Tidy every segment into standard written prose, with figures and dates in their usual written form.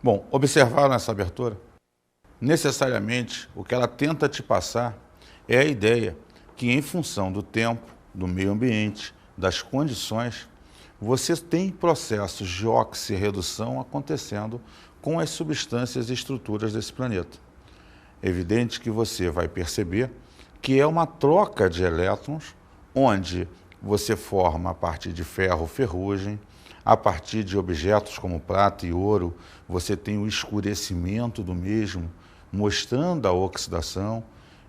Bom, observaram essa abertura? Necessariamente, o que ela tenta te passar é a ideia que, em função do tempo, do meio ambiente, das condições, você tem processos de oxirredução acontecendo com as substâncias e estruturas desse planeta. É evidente que você vai perceber que é uma troca de elétrons, onde você forma a partir de ferro, ferrugem, a partir de objetos como prata e ouro, você tem o escurecimento do mesmo, mostrando a oxidação,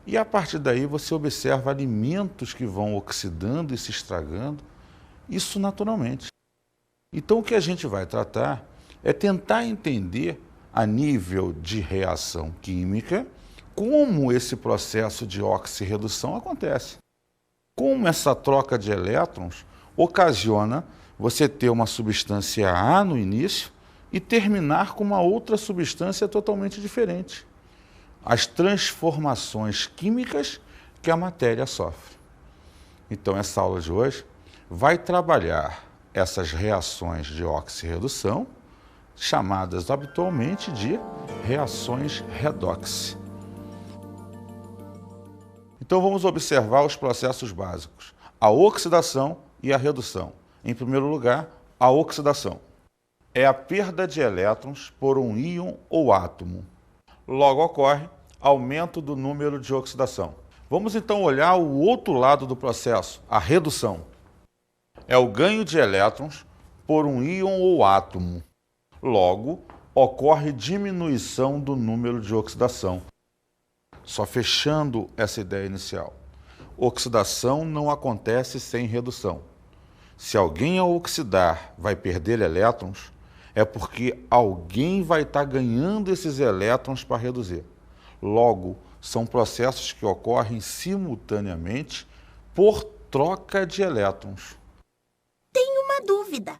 e a partir daí você observa alimentos que vão oxidando e se estragando, isso naturalmente. Então o que a gente vai tratar é tentar entender a nível de reação química como esse processo de oxirredução acontece. Como essa troca de elétrons ocasiona você ter uma substância A no início e terminar com uma outra substância totalmente diferente. As transformações químicas que a matéria sofre. Então, essa aula de hoje vai trabalhar essas reações de oxirredução, chamadas habitualmente de reações redox. Então, vamos observar os processos básicos: a oxidação e a redução. Em primeiro lugar, a oxidação é a perda de elétrons por um íon ou átomo. Logo ocorre aumento do número de oxidação. Vamos então olhar o outro lado do processo, a redução. É o ganho de elétrons por um íon ou átomo. Logo, ocorre diminuição do número de oxidação. Só fechando essa ideia inicial. Oxidação não acontece sem redução. Se alguém ao oxidar vai perder elétrons, é porque alguém vai estar ganhando esses elétrons para reduzir. Logo, são processos que ocorrem simultaneamente por troca de elétrons. Tenho uma dúvida.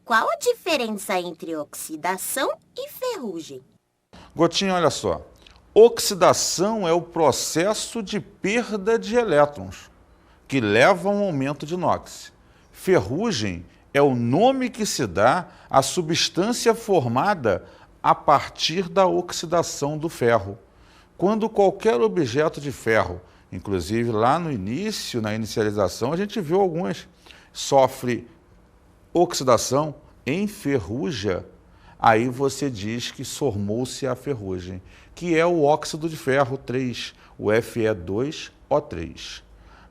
Qual a diferença entre oxidação e ferrugem? Gotinha, olha só. Oxidação é o processo de perda de elétrons, que leva a um aumento de NOx. Ferrugem é o nome que se dá à substância formada a partir da oxidação do ferro. Quando qualquer objeto de ferro, inclusive lá no início, na inicialização, a gente viu algumas, sofre oxidação, enferruja, aí você diz que formou-se a ferrugem, que é o óxido de ferro 3, o Fe2O3.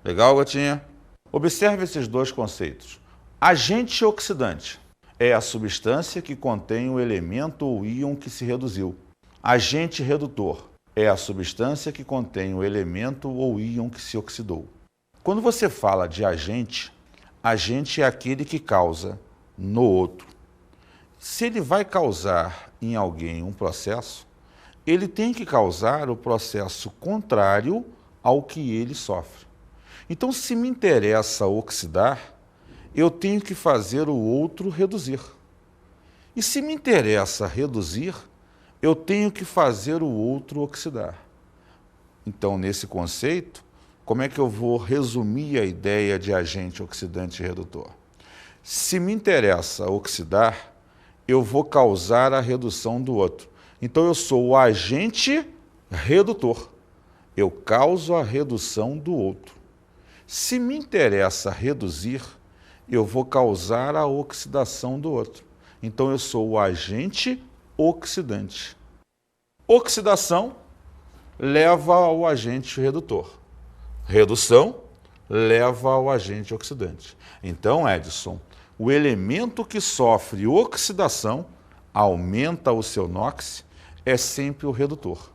Legal, Gotinha? Observe esses dois conceitos. Agente oxidante é a substância que contém o elemento ou íon que se reduziu. Agente redutor é a substância que contém o elemento ou íon que se oxidou. Quando você fala de agente, agente é aquele que causa no outro. Se ele vai causar em alguém um processo, ele tem que causar o processo contrário ao que ele sofre. Então, se me interessa oxidar, eu tenho que fazer o outro reduzir. E se me interessa reduzir, eu tenho que fazer o outro oxidar. Então, nesse conceito, como é que eu vou resumir a ideia de agente oxidante e redutor? Se me interessa oxidar, eu vou causar a redução do outro. Então, eu sou o agente redutor. Eu causo a redução do outro. Se me interessa reduzir, eu vou causar a oxidação do outro. Então, eu sou o agente oxidante. Oxidação leva ao agente redutor. Redução leva ao agente oxidante. Então, Edson, o elemento que sofre oxidação aumenta o seu NOx, é sempre o redutor.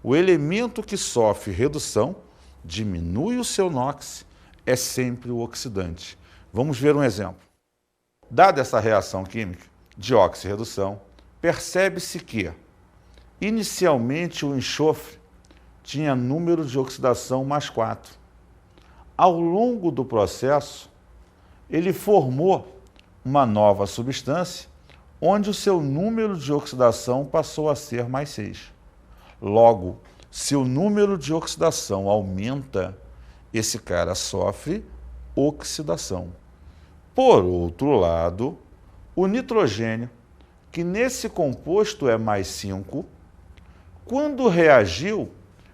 O elemento que sofre redução diminui o seu NOx, é sempre o oxidante. Vamos ver um exemplo. Dada essa reação química de oxirredução, percebe-se que, inicialmente, o enxofre tinha número de oxidação mais 4. Ao longo do processo, ele formou uma nova substância, onde o seu número de oxidação passou a ser mais 6. Logo, se o número de oxidação aumenta, esse cara sofre oxidação. Por outro lado, o nitrogênio, que nesse composto é mais 5, quando reagiu,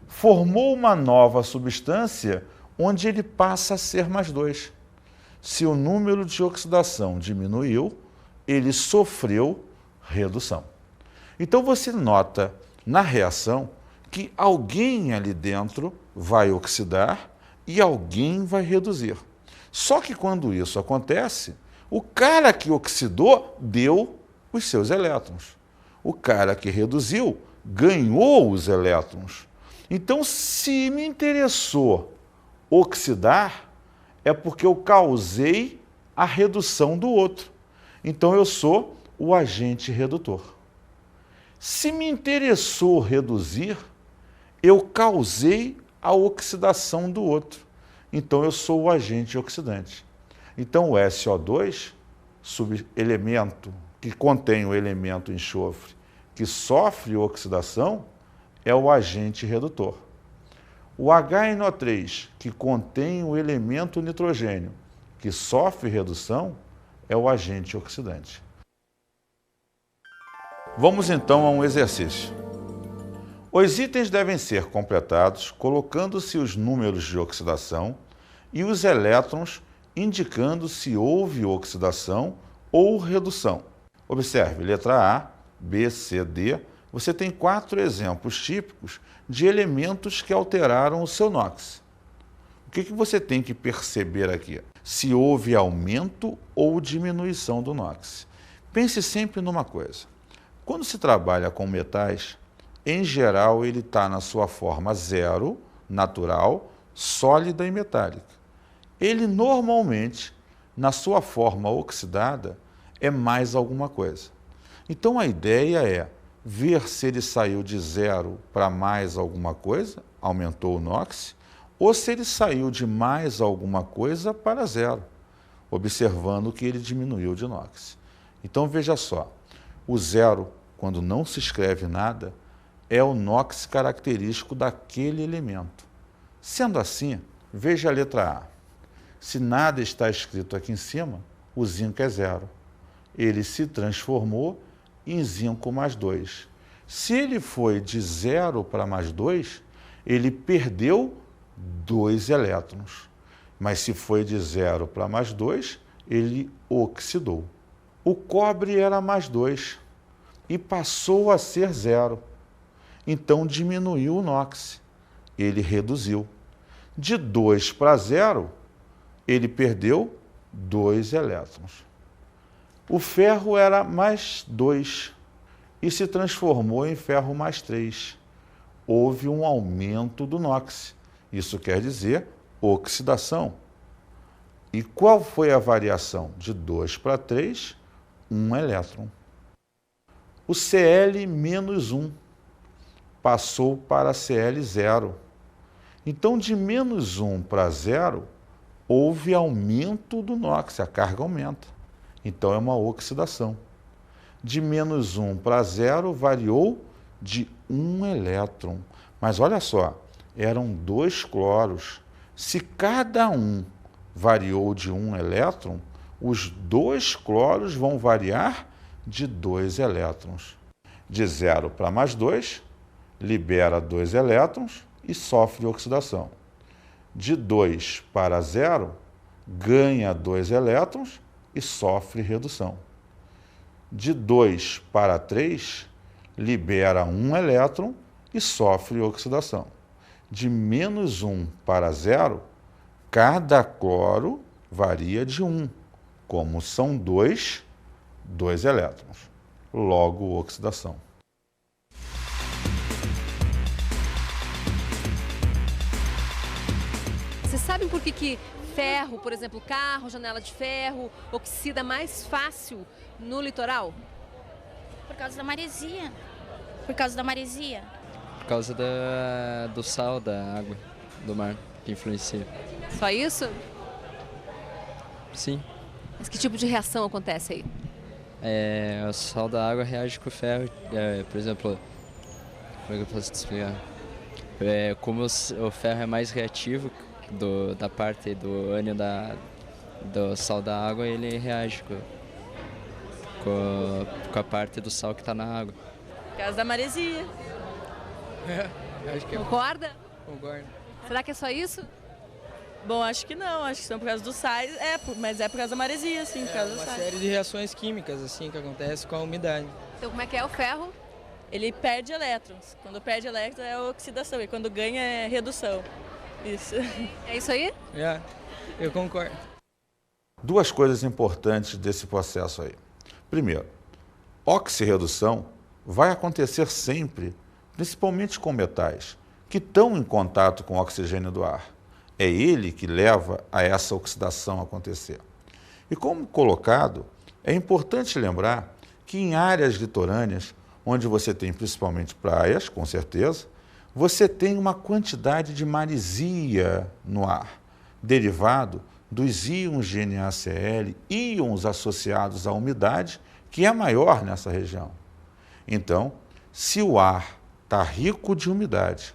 formou uma nova substância onde ele passa a ser mais 2. Se o número de oxidação diminuiu, ele sofreu redução. Então você nota na reação que alguém ali dentro vai oxidar e alguém vai reduzir. Só que quando isso acontece, o cara que oxidou deu os seus elétrons. O cara que reduziu ganhou os elétrons. Então, se me interessou oxidar, é porque eu causei a redução do outro. Então, eu sou o agente redutor. Se me interessou reduzir, eu causei a oxidação do outro. Então, eu sou o agente oxidante. Então, o SO2, subelemento que contém o elemento enxofre, que sofre oxidação, é o agente redutor. O HNO3, que contém o elemento nitrogênio, que sofre redução, é o agente oxidante. Vamos então a um exercício. Os itens devem ser completados colocando-se os números de oxidação e os elétrons indicando se houve oxidação ou redução. Observe, letra A, B, C, D. Você tem 4 exemplos típicos de elementos que alteraram o seu NOx. O que você tem que perceber aqui? Se houve aumento ou diminuição do NOx. Pense sempre numa coisa. Quando se trabalha com metais, em geral ele está na sua forma zero, natural, sólida e metálica. Ele normalmente, na sua forma oxidada, é mais alguma coisa. Então a ideia é ver se ele saiu de zero para mais alguma coisa, aumentou o NOx, ou se ele saiu de mais alguma coisa para zero, observando que ele diminuiu de NOx. Então veja só, o zero, quando não se escreve nada, é o NOx característico daquele elemento. Sendo assim, veja a letra A. Se nada está escrito aqui em cima, o zinco é zero. Ele se transformou em zinco mais 2. Se ele foi de 0 para mais 2, ele perdeu 2 elétrons. Mas se foi de 0 para mais 2, ele oxidou. O cobre era mais 2 e passou a ser 0. Então diminuiu o NOx. Ele reduziu. De 2 para 0, ele perdeu 2 elétrons. O ferro era mais 2 e se transformou em ferro mais 3. Houve um aumento do NOx. Isso quer dizer oxidação. E qual foi a variação? De 2 para 3, 1 elétron. O Cl-1 passou para Cl0. Então, de menos 1 para 0, houve aumento do NOx, a carga aumenta. Então, é uma oxidação. De menos 1 para 0, variou de 1 elétron. Mas olha só, eram 2 cloros. Se cada um variou de 1 elétron, os 2 cloros vão variar de 2 elétrons. De 0 para mais 2, libera 2 elétrons e sofre oxidação. De 2 para 0, ganha 2 elétrons e sofre redução. De 2 para 3, libera 1 elétron e sofre oxidação. De menos 1 para 0, cada cloro varia de 1. Como são 2, 2 elétrons. Logo, oxidação. Vocês sabem por que ferro, por exemplo, carro, janela de ferro, oxida mais fácil no litoral? Por causa da maresia. Por causa da maresia. Por causa do sal da água, do mar, que influencia. Só isso? Sim. Mas que tipo de reação acontece aí? O sal da água reage com o ferro. Por exemplo, como é que eu posso te explicar? Como o ferro é mais reativo da parte do ânion do sal da água, ele reage com... com a parte do sal que está na água. Por causa da maresia. Acho que Concorda? concordo. Será que é só isso? Bom, acho que não, acho que são por causa dos sais, mas é por causa da maresia, sim, por causa dos Uma sais. série de reações químicas assim que acontece com a umidade. Então como é que é o ferro? Ele perde elétrons. Quando perde elétrons é oxidação e quando ganha é redução. Isso. É isso aí? Eu concordo. Duas coisas importantes desse processo aí. Primeiro, oxirredução vai acontecer sempre, principalmente com metais, que estão em contato com o oxigênio do ar. É ele que leva a essa oxidação acontecer. E como colocado, é importante lembrar que em áreas litorâneas, onde você tem principalmente praias, com certeza, você tem uma quantidade de maresia no ar, derivado dos íons de NaCl, íons associados à umidade, que é maior nessa região. Então, se o ar está rico de umidade,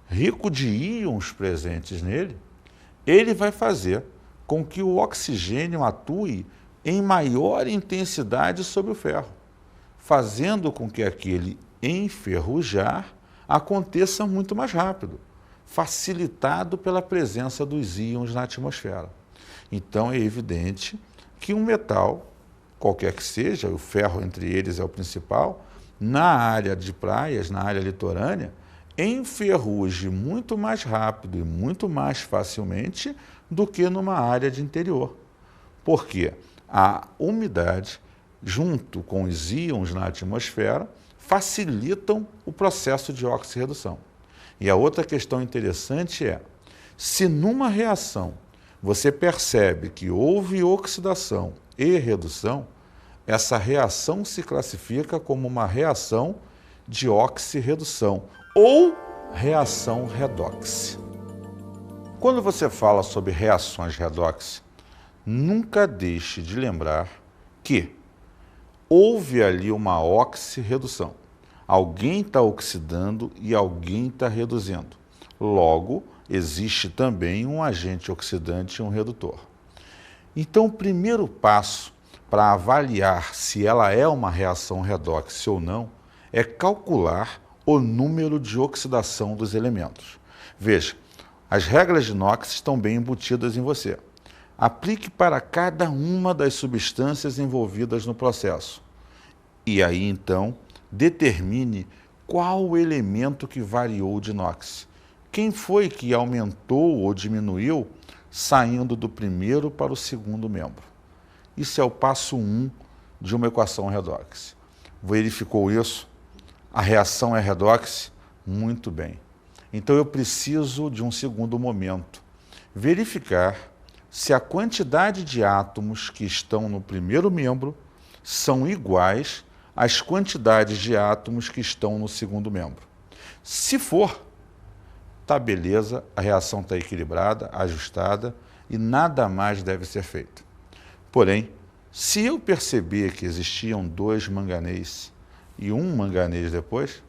rico de íons presentes nele, ele vai fazer com que o oxigênio atue em maior intensidade sobre o ferro, fazendo com que aquele enferrujar aconteça muito mais rápido, facilitado pela presença dos íons na atmosfera. Então é evidente que um metal, qualquer que seja, o ferro entre eles é o principal, na área de praias, na área litorânea, enferruje muito mais rápido e muito mais facilmente do que numa área de interior. Porque a umidade, junto com os íons na atmosfera, facilitam o processo de oxirredução. E a outra questão interessante é, se numa reação você percebe que houve oxidação e redução, essa reação se classifica como uma reação de oxirredução ou reação redox. Quando você fala sobre reações redox, nunca deixe de lembrar que houve ali uma oxirredução. Alguém está oxidando e alguém está reduzindo. Logo, existe também um agente oxidante e um redutor. Então, o primeiro passo para avaliar se ela é uma reação redox ou não é calcular o número de oxidação dos elementos. Veja, as regras de Knox estão bem embutidas em você. Aplique para cada uma das substâncias envolvidas no processo. E aí, então, determine qual o elemento que variou de Knox. Quem foi que aumentou ou diminuiu saindo do primeiro para o segundo membro? Isso é o passo 1 de uma equação redox. Verificou isso? A reação é redox? Muito bem. Então eu preciso de um segundo momento. Verificar se a quantidade de átomos que estão no primeiro membro são iguais às quantidades de átomos que estão no segundo membro. Se for, tá beleza, a reação está equilibrada, ajustada e nada mais deve ser feito. Porém, se eu perceber que existiam 2 manganês e 1 manganês depois,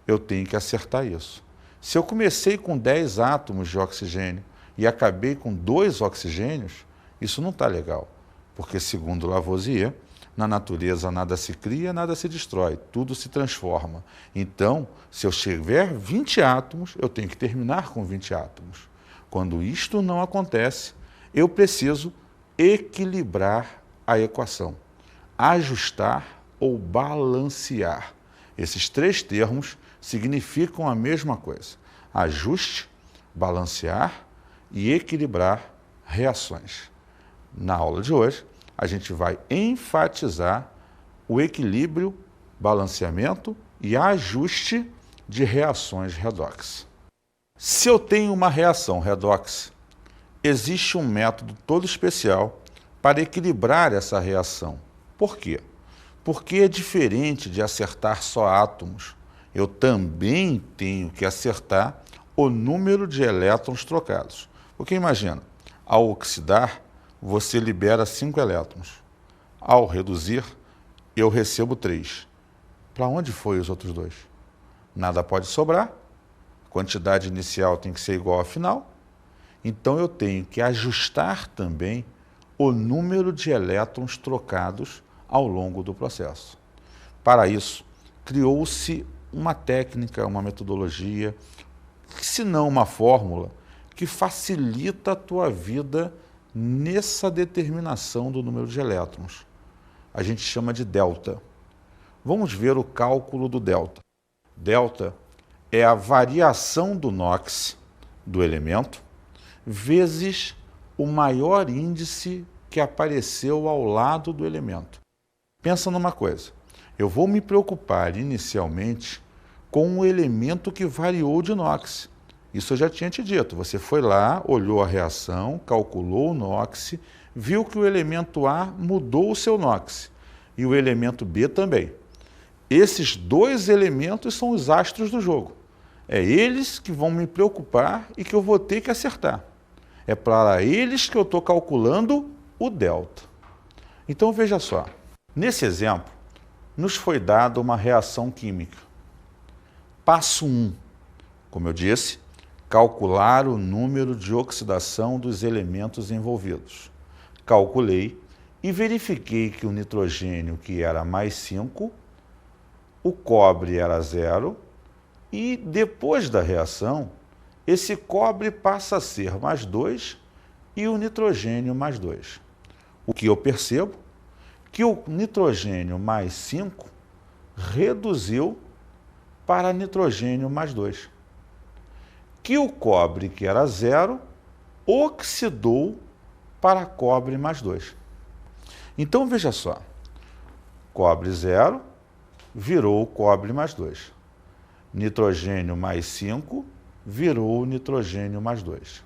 eu tenho que acertar isso. Se eu comecei com 10 átomos de oxigênio e acabei com 2 oxigênios, isso não está legal, porque segundo Lavoisier, na natureza nada se cria, nada se destrói, tudo se transforma. Então, se eu tiver 20 átomos, eu tenho que terminar com 20 átomos. Quando isto não acontece, eu preciso equilibrar a equação, ajustar ou balancear. Esses 3 termos significam a mesma coisa: ajuste, balancear e equilibrar reações. Na aula de hoje, a gente vai enfatizar o equilíbrio, balanceamento e ajuste de reações redox. Se eu tenho uma reação redox, existe um método todo especial para equilibrar essa reação. Por quê? Porque é diferente de acertar só átomos. Eu também tenho que acertar o número de elétrons trocados. Porque imagina, ao oxidar, você libera 5 elétrons. Ao reduzir, eu recebo 3. Para onde foi os outros 2? Nada pode sobrar. A quantidade inicial tem que ser igual à final. Então eu tenho que ajustar também o número de elétrons trocados ao longo do processo. Para isso, criou-se uma técnica, uma metodologia, se não uma fórmula, que facilita a tua vida nessa determinação do número de elétrons. A gente chama de delta. Vamos ver o cálculo do delta. Delta é a variação do NOx, do elemento, vezes o maior índice que apareceu ao lado do elemento. Pensa numa coisa, eu vou me preocupar inicialmente com o elemento que variou de NOx. Isso eu já tinha te dito, você foi lá, olhou a reação, calculou o NOx, viu que o elemento A mudou o seu NOx e o elemento B também. Esses dois elementos são os astros do jogo. É eles que vão me preocupar e que eu vou ter que acertar. É para eles que eu estou calculando o delta. Então veja só, nesse exemplo, nos foi dada uma reação química. Passo 1, como eu disse, calcular o número de oxidação dos elementos envolvidos. Calculei e verifiquei que o nitrogênio, que era mais 5, o cobre era 0, e depois da reação, esse cobre passa a ser mais 2 e o nitrogênio mais 2. O que eu percebo? Que o nitrogênio mais 5 reduziu para nitrogênio mais 2. Que o cobre, que era 0, oxidou para cobre mais 2. Então, veja só, cobre 0 virou cobre mais 2. Nitrogênio mais 5 virou nitrogênio mais 2.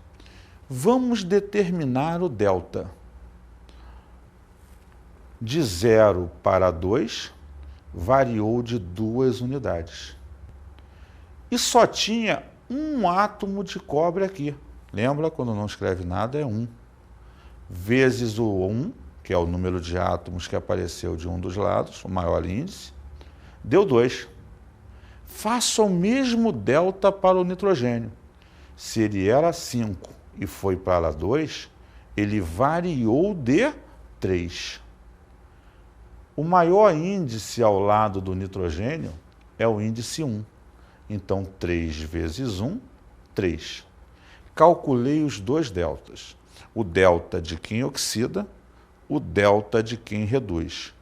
Vamos determinar o delta. De 0 para 2, variou de 2 unidades. E só tinha um átomo de cobre aqui. Lembra, quando não escreve nada, é 1. Vezes o 1, que é o número de átomos que apareceu de um dos lados, o maior índice, deu 2. Faça o mesmo delta para o nitrogênio. Se ele era 5 e foi para 2, ele variou de 3. O maior índice ao lado do nitrogênio é o índice 1. Então, 3 vezes 1, 3. Calculei os dois deltas. O delta de quem oxida, o delta de quem reduz.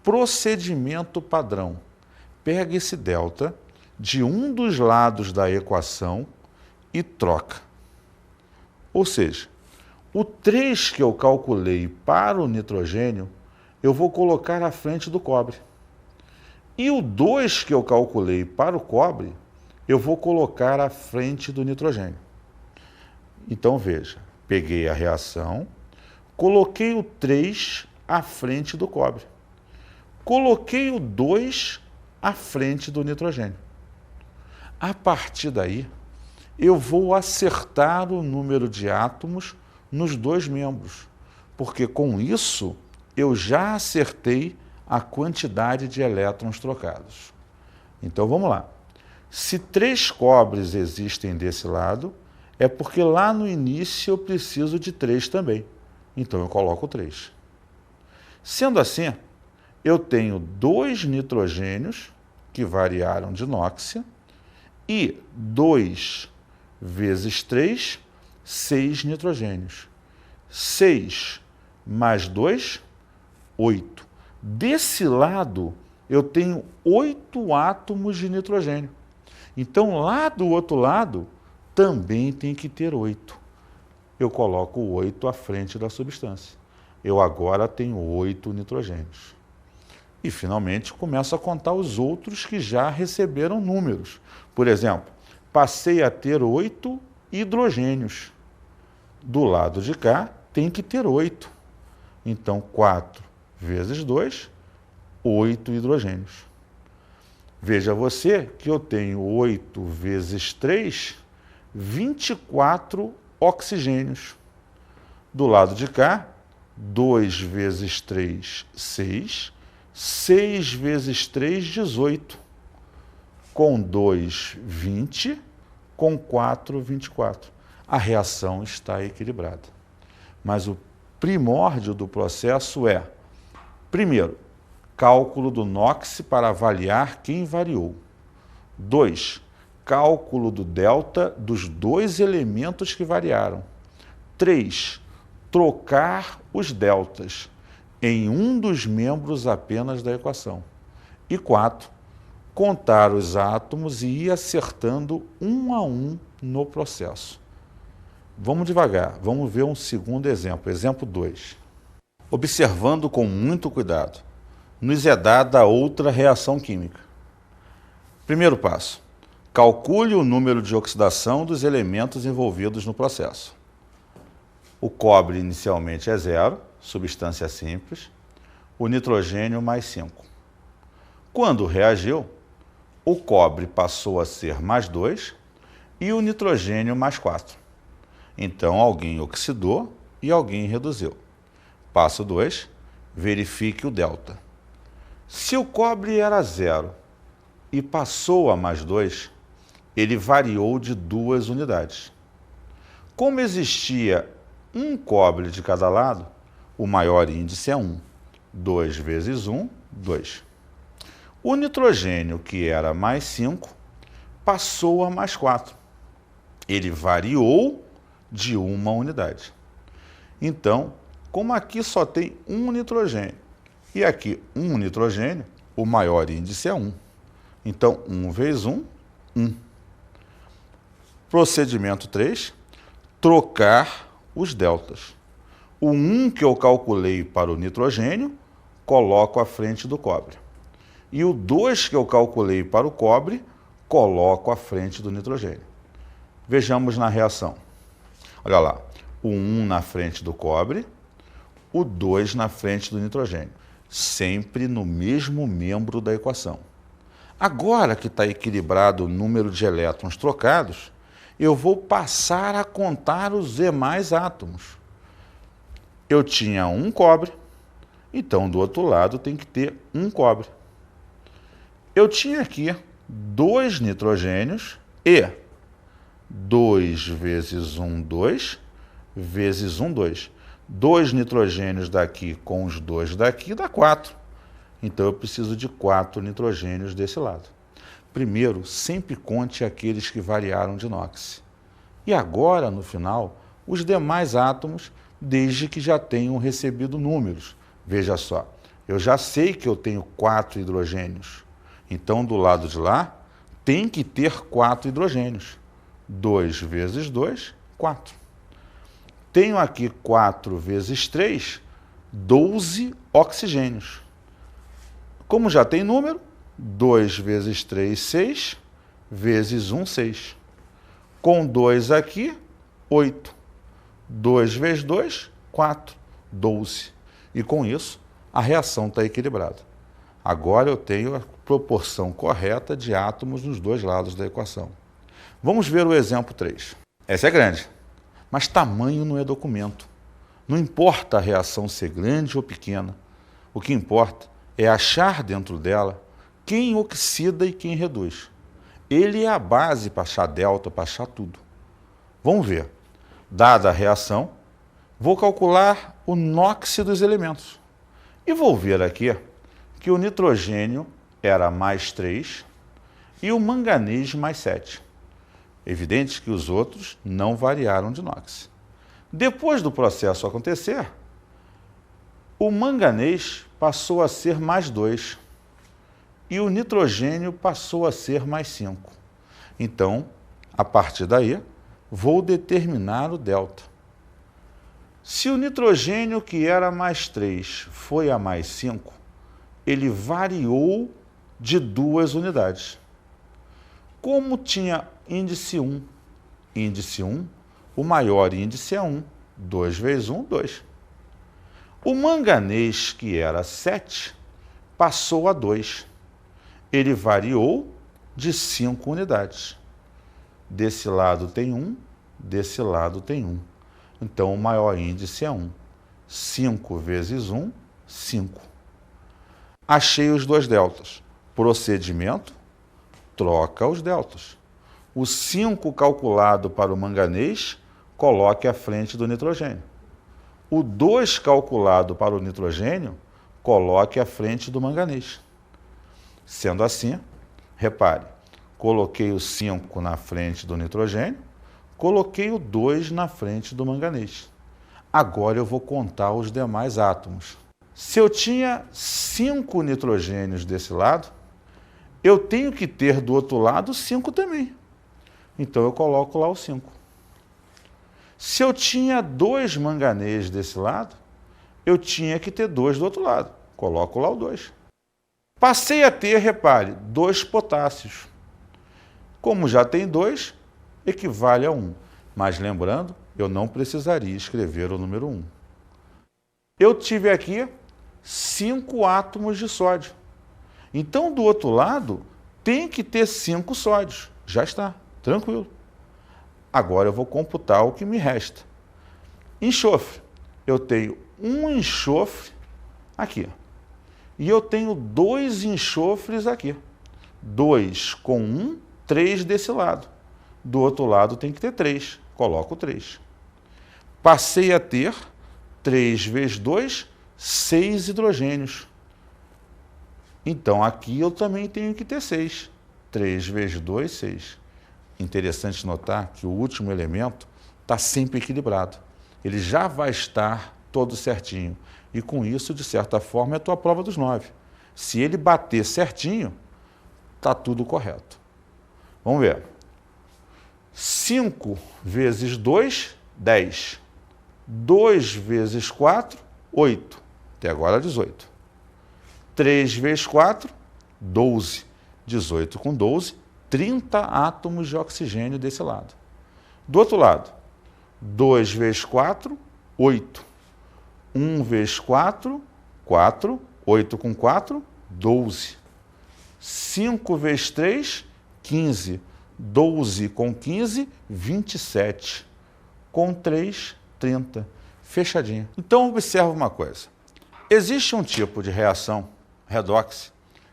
Procedimento padrão. Pega esse delta de um dos lados da equação e troca. Ou seja, o 3 que eu calculei para o nitrogênio, eu vou colocar à frente do cobre. E o 2 que eu calculei para o cobre, eu vou colocar à frente do nitrogênio. Então, veja, peguei a reação, coloquei o 3 à frente do cobre. Coloquei o 2 à frente do nitrogênio. A partir daí, eu vou acertar o número de átomos nos dois membros, porque com isso eu já acertei a quantidade de elétrons trocados. Então vamos lá. Se 3 cobres existem desse lado, é porque lá no início eu preciso de 3 também. Então eu coloco 3. Sendo assim, eu tenho 2 nitrogênios que variaram de NOx e 2 vezes 3, 6 nitrogênios. 6 mais 2, 8. Desse lado, eu tenho 8 átomos de nitrogênio. Então, lá do outro lado, também tem que ter 8. Eu coloco o 8 à frente da substância. Eu agora tenho 8 nitrogênios. E, finalmente, começo a contar os outros que já receberam números. Por exemplo, passei a ter 8 hidrogênios. Do lado de cá, tem que ter 8. Então, 4 vezes 2, 8 hidrogênios. Veja você que eu tenho 8 vezes 3, 24 oxigênios. Do lado de cá, 2 vezes 3, 6. 6 vezes 3, 18. Com 2, 20. Com 4, 24. A reação está equilibrada. Mas o primórdio do processo é, primeiro, Cálculo do NOx para avaliar quem variou. 2. Cálculo do delta dos dois elementos que variaram. 3. Trocar os deltas em um dos membros apenas da equação. E 4. Contar os átomos e ir acertando um a um no processo. Vamos devagar, vamos ver um segundo exemplo. Exemplo 2. Observando com muito cuidado, nos é dada outra reação química. Primeiro passo. Calcule o número de oxidação dos elementos envolvidos no processo. O cobre inicialmente é 0, substância simples. O nitrogênio mais 5. Quando reagiu, o cobre passou a ser mais 2 e o nitrogênio mais 4. Então, alguém oxidou e alguém reduziu. Passo 2, verifique o delta. Se o cobre era 0 e passou a mais 2, ele variou de 2 unidades. Como existia um cobre de cada lado, o maior índice é 1. 2 vezes 1, 2. O nitrogênio, que era mais 5, passou a mais 4. Ele variou de 1 unidade. Então, como aqui só tem um nitrogênio e aqui um nitrogênio, o maior índice é 1. Então, 1 vezes 1, 1. Procedimento 3, trocar os deltas. O 1 que eu calculei para o nitrogênio, coloco à frente do cobre. E o 2 que eu calculei para o cobre, coloco à frente do nitrogênio. Vejamos na reação. Olha lá, o 1 na frente do cobre, o 2 na frente do nitrogênio, sempre no mesmo membro da equação. Agora que está equilibrado o número de elétrons trocados, eu vou passar a contar os demais átomos. Eu tinha um cobre, então do outro lado tem que ter um cobre. Eu tinha aqui 2 nitrogênios e 2 vezes 1, 2, vezes 1, 2. 2 nitrogênios daqui com os 2 daqui dá 4. Então eu preciso de 4 nitrogênios desse lado. Primeiro, sempre conte aqueles que variaram de NOx. E agora, no final, os demais átomos, desde que já tenham recebido números. Veja só, eu já sei que eu tenho 4 hidrogênios. Então, do lado de lá, tem que ter 4 hidrogênios. 2 vezes 2, 4. Tenho aqui 4 vezes 3, 12 oxigênios. Como já tem número, 2 vezes 3, 6, vezes 1, 6. Com 2 aqui, 8. 2 vezes 2, 4, 12. E com isso, a reação está equilibrada. Agora eu tenho a proporção correta de átomos nos dois lados da equação. Vamos ver o exemplo 3. Essa é grande, mas tamanho não é documento. Não importa a reação ser grande ou pequena. O que importa é achar dentro dela quem oxida e quem reduz. Ele é a base para achar delta, para achar tudo. Vamos ver. Dada a reação, vou calcular o NOx dos elementos. E vou ver aqui que o nitrogênio era mais 3 e o manganês mais 7. Evidente que os outros não variaram de NOx. Depois do processo acontecer, o manganês passou a ser mais 2 e o nitrogênio passou a ser mais 5. Então, a partir daí, vou determinar o delta. Se o nitrogênio, que era mais 3, foi a mais 5, ele variou de 2 unidades. Como tinha índice 1, o maior índice é 1. 2 vezes 1, 2. O manganês, que era 7, passou a 2. Ele variou de 5 unidades. Desse lado tem 1, desse lado tem 1. Então, o maior índice é 1. 5 vezes 1, 5. Achei os dois deltas. Procedimento, troca os deltas. O 5 calculado para o manganês, coloque à frente do nitrogênio. O 2 calculado para o nitrogênio, coloque à frente do manganês. Sendo assim, repare, coloquei o 5 na frente do nitrogênio, coloquei o 2 na frente do manganês. Agora eu vou contar os demais átomos. Se eu tinha 5 nitrogênios desse lado, eu tenho que ter do outro lado 5 também. Então eu coloco lá o 5. Se eu tinha 2 manganês desse lado, eu tinha que ter 2 do outro lado. Coloco lá o 2. Passei a ter, repare, 2 potássios. Como já tem 2, equivale a 1. Mas lembrando, eu não precisaria escrever o número 1. Eu tive aqui 5 átomos de sódio. Então, do outro lado, tem que ter 5 sódios. Já está, tranquilo. Agora eu vou computar o que me resta. Enxofre. Eu tenho um enxofre aqui. E eu tenho 2 enxofres aqui. 2 com 1, 3 desse lado. Do outro lado tem que ter 3. Coloco 3. Passei a ter 3 vezes 2, 6 hidrogênios. Então, aqui eu também tenho que ter 6. 3 vezes 2, 6. Interessante notar que o último elemento está sempre equilibrado. Ele já vai estar todo certinho. E com isso, de certa forma, é a tua prova dos 9. Se ele bater certinho, está tudo correto. Vamos ver. 5 vezes 2, 10. 2 vezes 4, 8. Até agora, 18. 3 vezes 4, 12. 18 com 12, 30 átomos de oxigênio desse lado. Do outro lado, 2 vezes 4, 8. 1 vezes 4, 4. 8 com 4, 12. 5 vezes 3, 15. 12 com 15, 27. Com 3, 30. Fechadinho. Então, observa uma coisa. Existe um tipo de reação redox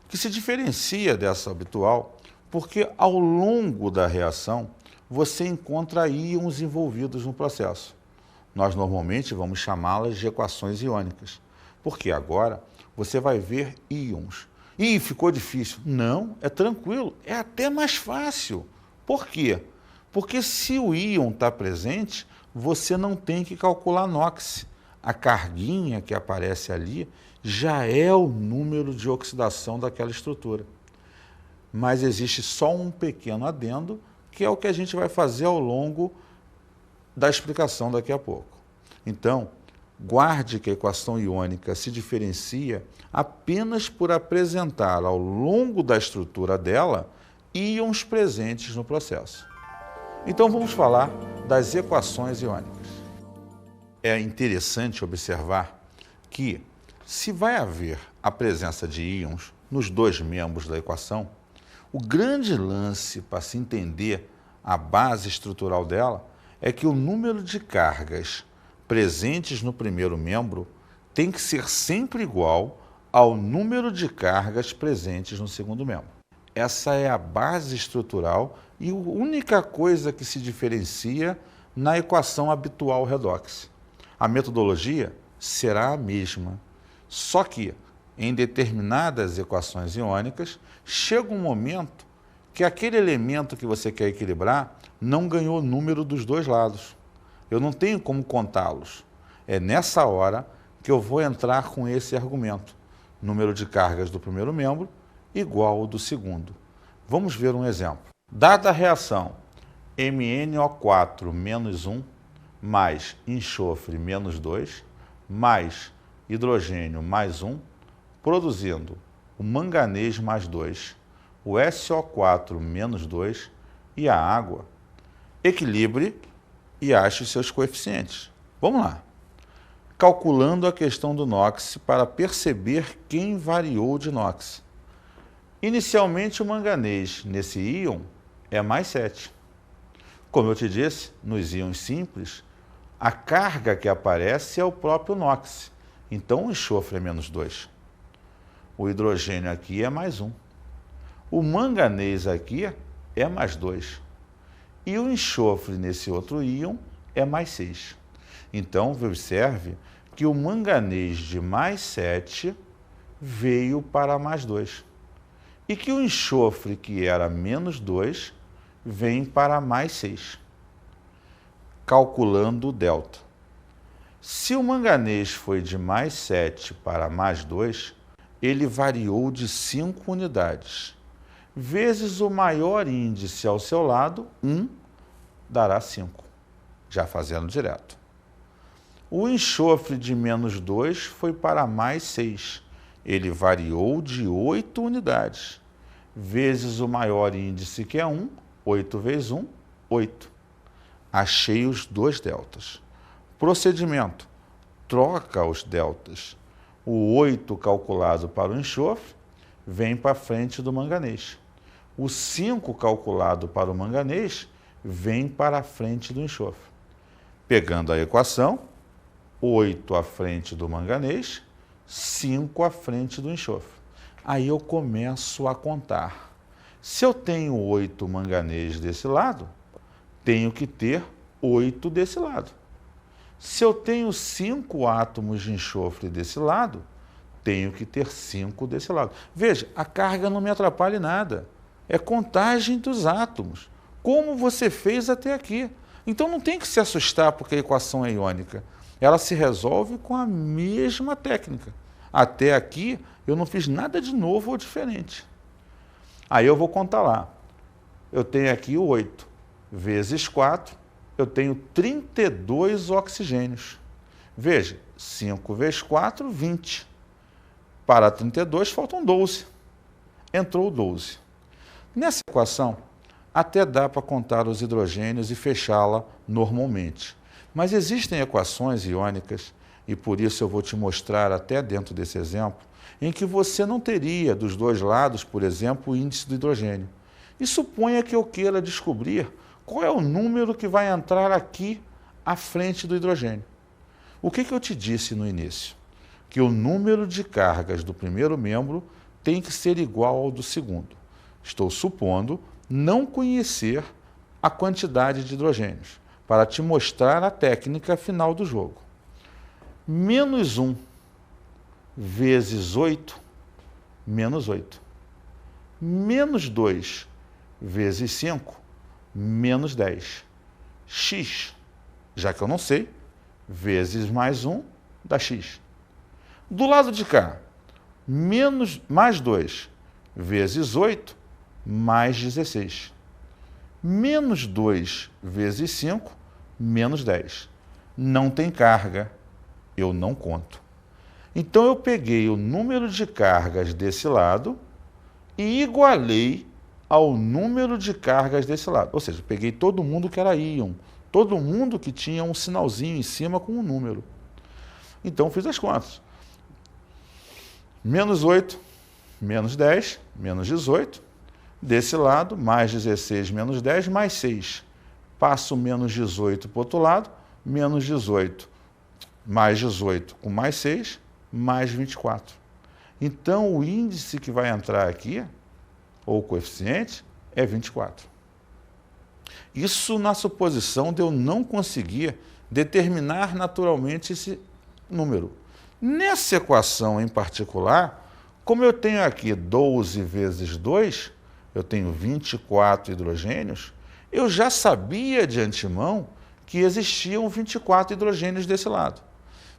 que se diferencia dessa habitual porque, ao longo da reação, você encontra íons envolvidos no processo. Nós, normalmente, vamos chamá-las de equações iônicas, porque agora você vai ver íons. Ih, ficou difícil. Não, é tranquilo, é até mais fácil. Por quê? Porque se o íon está presente, você não tem que calcular NOx. A carguinha que aparece ali já é o número de oxidação daquela estrutura. Mas existe só um pequeno adendo, que é o que a gente vai fazer ao longo da explicação daqui a pouco. Então, guarde que a equação iônica se diferencia apenas por apresentar ao longo da estrutura dela íons presentes no processo. Então vamos falar das equações iônicas. É interessante observar que, se vai haver a presença de íons nos 2 membros da equação, o grande lance para se entender a base estrutural dela é que o número de cargas presentes no primeiro membro tem que ser sempre igual ao número de cargas presentes no segundo membro. Essa é a base estrutural e a única coisa que se diferencia na equação habitual redox. A metodologia será a mesma, só que em determinadas equações iônicas chega um momento que aquele elemento que você quer equilibrar não ganhou o número dos 2 lados. Eu não tenho como contá-los. É nessa hora que eu vou entrar com esse argumento. Número de cargas do primeiro membro igual ao do segundo. Vamos ver um exemplo. Dada a reação MnO4 menos 1 mais enxofre menos 2 mais hidrogênio mais 1, produzindo o manganês mais 2, o SO4 menos 2 e a água, equilibre e ache seus coeficientes. Vamos lá. Calculando a questão do NOx para perceber quem variou de NOx. Inicialmente, o manganês nesse íon é mais 7. Como eu te disse, nos íons simples, a carga que aparece é o próprio NOx. Então, o enxofre é menos 2. O hidrogênio aqui é mais 1. O manganês aqui é mais 2. E o enxofre nesse outro íon é mais 6. Então, observe que o manganês de mais 7 veio para mais 2. E que o enxofre, que era menos 2, vem para mais 6. Calculando o delta. Se o manganês foi de mais 7 para mais 2, ele variou de 5 unidades. Vezes o maior índice ao seu lado, 1, dará 5. Já fazendo direto. O enxofre de menos 2 foi para mais 6. Ele variou de 8 unidades. Vezes o maior índice, que é 1, 8 vezes 1, 8. Achei os 2 deltas. Procedimento: troca os deltas. O 8 calculado para o enxofre vem para frente do manganês. O 5 calculado para o manganês vem para a frente do enxofre. Pegando a equação, 8 à frente do manganês, 5 à frente do enxofre. Aí eu começo a contar. Se eu tenho 8 manganês desse lado, tenho que ter 8 desse lado. Se eu tenho 5 átomos de enxofre desse lado, tenho que ter 5 desse lado. Veja, a carga não me atrapalha em nada. É contagem dos átomos, como você fez até aqui. Então não tem que se assustar porque a equação é iônica. Ela se resolve com a mesma técnica. Até aqui eu não fiz nada de novo ou diferente. Aí eu vou contar lá. Eu tenho aqui o 8 vezes 4, eu tenho 32 oxigênios. Veja, 5 vezes 4, 20. Para 32 faltam 12. Entrou 12. Nessa equação, até dá para contar os hidrogênios e fechá-la normalmente. Mas existem equações iônicas, e por isso eu vou te mostrar até dentro desse exemplo, em que você não teria dos dois lados, por exemplo, o índice do hidrogênio. E suponha que eu queira descobrir qual é o número que vai entrar aqui à frente do hidrogênio. O que eu te disse no início? Que o número de cargas do primeiro membro tem que ser igual ao do segundo. Estou supondo não conhecer a quantidade de hidrogênios, para te mostrar a técnica final do jogo. Menos 1 vezes 8, menos 8. Menos 2 vezes 5, menos 10. X, já que eu não sei, vezes mais 1 dá x. Do lado de cá, mais 2 vezes 8, mais 16. Menos 2 vezes 5, menos 10. Não tem carga, eu não conto. Então eu peguei o número de cargas desse lado e igualei ao número de cargas desse lado. Ou seja, peguei todo mundo que era íon, todo mundo que tinha um sinalzinho em cima com um número. Então fiz as contas. Menos 8, menos 10, menos 18. Desse lado, mais 16 menos 10, mais 6. Passo menos 18 para o outro lado, menos 18, mais 18 com mais 6, mais 24. Então, o índice que vai entrar aqui, ou o coeficiente, é 24. Isso na suposição de eu não conseguir determinar naturalmente esse número. Nessa equação em particular, como eu tenho aqui 12 vezes 2, eu tenho 24 hidrogênios, eu já sabia de antemão que existiam 24 hidrogênios desse lado.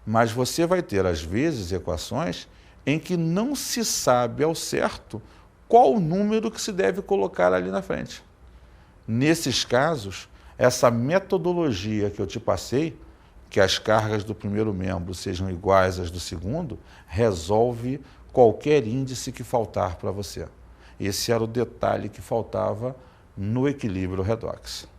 Mas você vai ter, às vezes, equações em que não se sabe ao certo qual o número que se deve colocar ali na frente. Nesses casos, essa metodologia que eu te passei, que as cargas do primeiro membro sejam iguais às do segundo, resolve qualquer índice que faltar para você. Esse era o detalhe que faltava no equilíbrio redox.